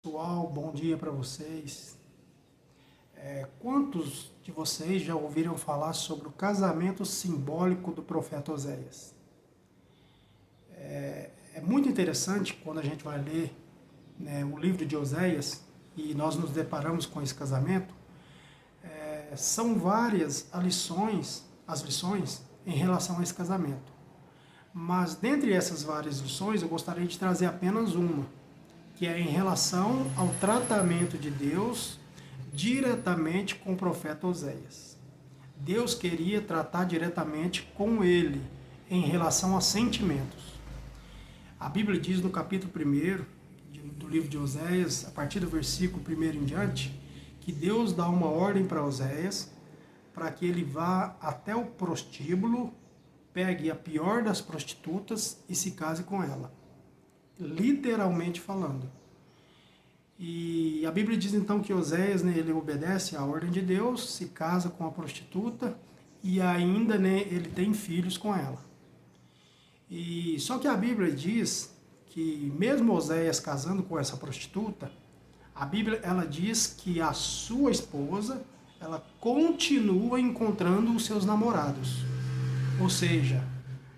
Pessoal, bom dia para vocês. Quantos de vocês já ouviram falar sobre o casamento simbólico do profeta Oséias? É muito interessante quando a gente vai ler, né, o livro de Oséias e nós nos deparamos com esse casamento. São várias as lições em relação a esse casamento. Mas dentre essas várias lições eu gostaria de trazer apenas uma, que é em relação ao tratamento de Deus diretamente com o profeta Oséias. Deus queria tratar diretamente com ele em relação a sentimentos. A Bíblia diz no capítulo 1 do livro de Oséias, a partir do versículo 1 em diante, que Deus dá uma ordem para Oséias para que ele vá até o prostíbulo, pegue a pior das prostitutas e se case com ela. Literalmente falando. E a Bíblia diz então que Oséias, né, ele obedece à ordem de Deus, se casa com a prostituta e ainda, né, ele tem filhos com ela. E só que a Bíblia diz que mesmo Oséias casando com essa prostituta, a Bíblia ela diz que a sua esposa ela continua encontrando os seus namorados. Ou seja,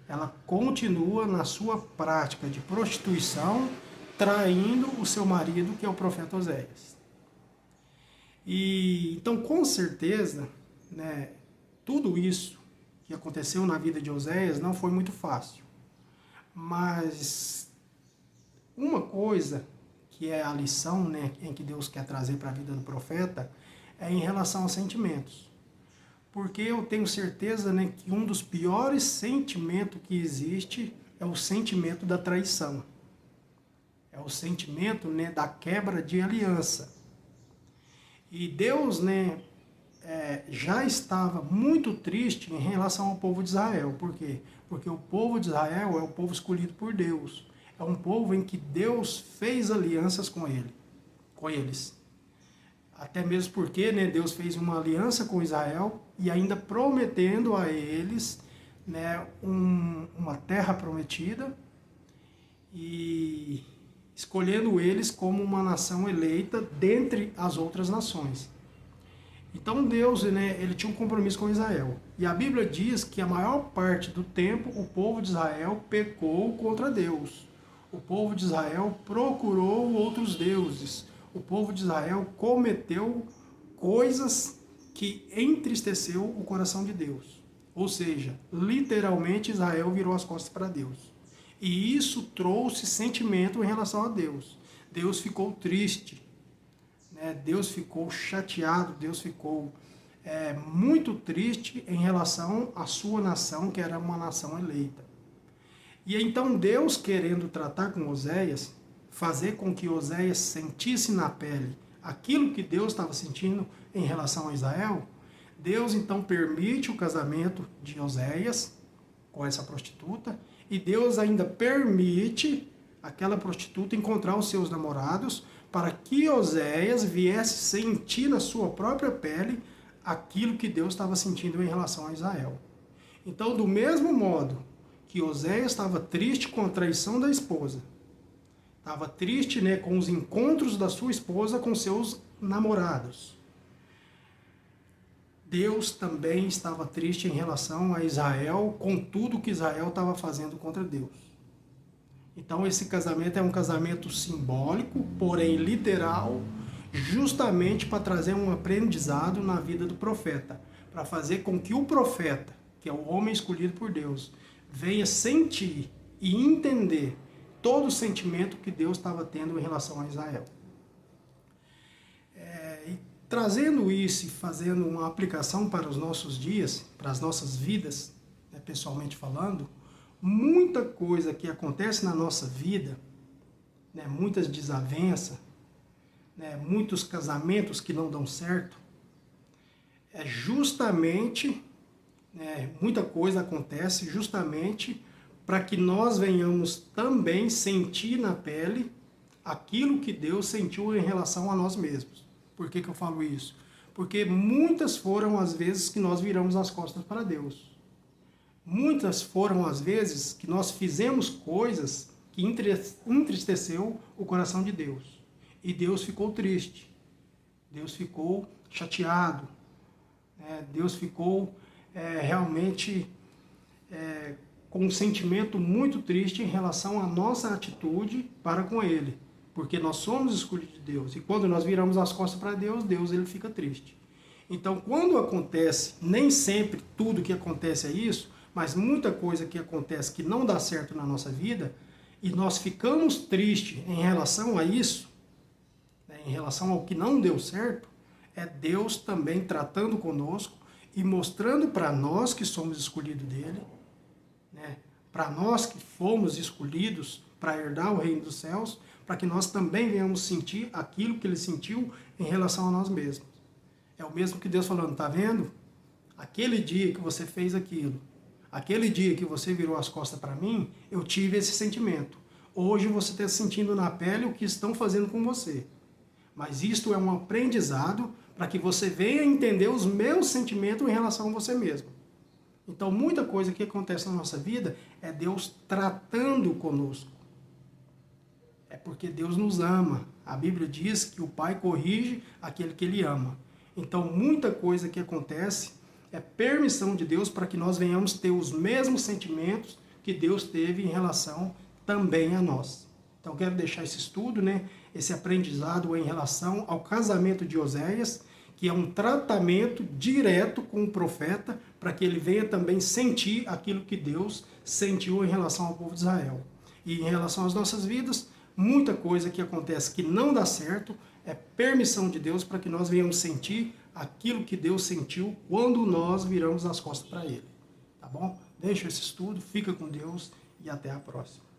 ela continua na sua prática de prostituição, traindo o seu marido, que é o profeta Oséias. E então, com certeza, né, tudo isso que aconteceu na vida de Oséias não foi muito fácil. Mas uma coisa que é a lição, né, em que Deus quer trazer para a vida do profeta é em relação aos sentimentos. Porque eu tenho certeza, né, que um dos piores sentimentos que existe é o sentimento da traição. É o sentimento, né, da quebra de aliança. E Deus, né, já estava muito triste em relação ao povo de Israel. Por quê? Porque o povo de Israel é o povo escolhido por Deus. É um povo em que Deus fez alianças com eles. Até mesmo porque, né, Deus fez uma aliança com Israel e ainda prometendo a eles, né, uma terra prometida e escolhendo eles como uma nação eleita dentre as outras nações. Então Deus, né, ele tinha um compromisso com Israel. E a Bíblia diz que a maior parte do tempo o povo de Israel pecou contra Deus. O povo de Israel procurou outros deuses. O povo de Israel cometeu coisas que entristeceu o coração de Deus. Ou seja, literalmente Israel virou as costas para Deus. E isso trouxe sentimento em relação a Deus. Deus ficou triste, né? Deus ficou chateado, Deus ficou muito triste em relação à sua nação, que era uma nação eleita. E então Deus, querendo tratar com Oséias, fazer com que Oséias sentisse na pele aquilo que Deus estava sentindo em relação a Israel, Deus então permite o casamento de Oséias com essa prostituta, e Deus ainda permite aquela prostituta encontrar os seus namorados para que Oséias viesse sentir na sua própria pele aquilo que Deus estava sentindo em relação a Israel. Então, do mesmo modo que Oséias estava triste com a traição da esposa, estava triste, né, com os encontros da sua esposa com seus namorados, Deus também estava triste em relação a Israel, com tudo que Israel estava fazendo contra Deus. Então esse casamento é um casamento simbólico, porém literal, justamente para trazer um aprendizado na vida do profeta, para fazer com que o profeta, que é o homem escolhido por Deus, venha sentir e entender todo o sentimento que Deus estava tendo em relação a Israel. Trazendo isso e fazendo uma aplicação para os nossos dias, para as nossas vidas, né, pessoalmente falando, muita coisa que acontece na nossa vida, né, muitas desavenças, né, muitos casamentos que não dão certo, é justamente, né, muita coisa acontece justamente para que nós venhamos também sentir na pele aquilo que Deus sentiu em relação a nós mesmos. Por que eu falo isso? Porque muitas foram as vezes que nós viramos as costas para Deus. Muitas foram as vezes que nós fizemos coisas que entristeceu o coração de Deus. e Deus ficou triste. Deus ficou chateado. Deus ficou realmente com um sentimento muito triste em relação à nossa atitude para com Ele. Porque nós somos escolhidos de Deus. E quando nós viramos as costas para Deus, Deus ele fica triste. Então, quando acontece, nem sempre tudo que acontece é isso, mas muita coisa que acontece que não dá certo na nossa vida, e nós ficamos tristes em relação a isso, em relação ao que não deu certo, é Deus também tratando conosco e mostrando para nós que somos escolhidos dele, para nós que fomos escolhidos para herdar o reino dos céus, para que nós também venhamos sentir aquilo que ele sentiu em relação a nós mesmos. É o mesmo que Deus falando, tá vendo? Aquele dia que você fez aquilo, aquele dia que você virou as costas para mim, eu tive esse sentimento. Hoje você está sentindo na pele o que estão fazendo com você. Mas isto é um aprendizado para que você venha entender os meus sentimentos em relação a você mesmo. Então, muita coisa que acontece na nossa vida é Deus tratando conosco. É porque Deus nos ama. A Bíblia diz que o Pai corrige aquele que Ele ama. Então, muita coisa que acontece é permissão de Deus para que nós venhamos ter os mesmos sentimentos que Deus teve em relação também a nós. Então, quero deixar esse estudo, esse aprendizado em relação ao casamento de Oséias, que é um tratamento direto com o profeta, para que ele venha também sentir aquilo que Deus sentiu em relação ao povo de Israel. E em relação às nossas vidas, muita coisa que acontece que não dá certo, é permissão de Deus para que nós venhamos sentir aquilo que Deus sentiu quando nós viramos as costas para Ele. Tá bom? Deixa esse estudo, fica com Deus e até a próxima.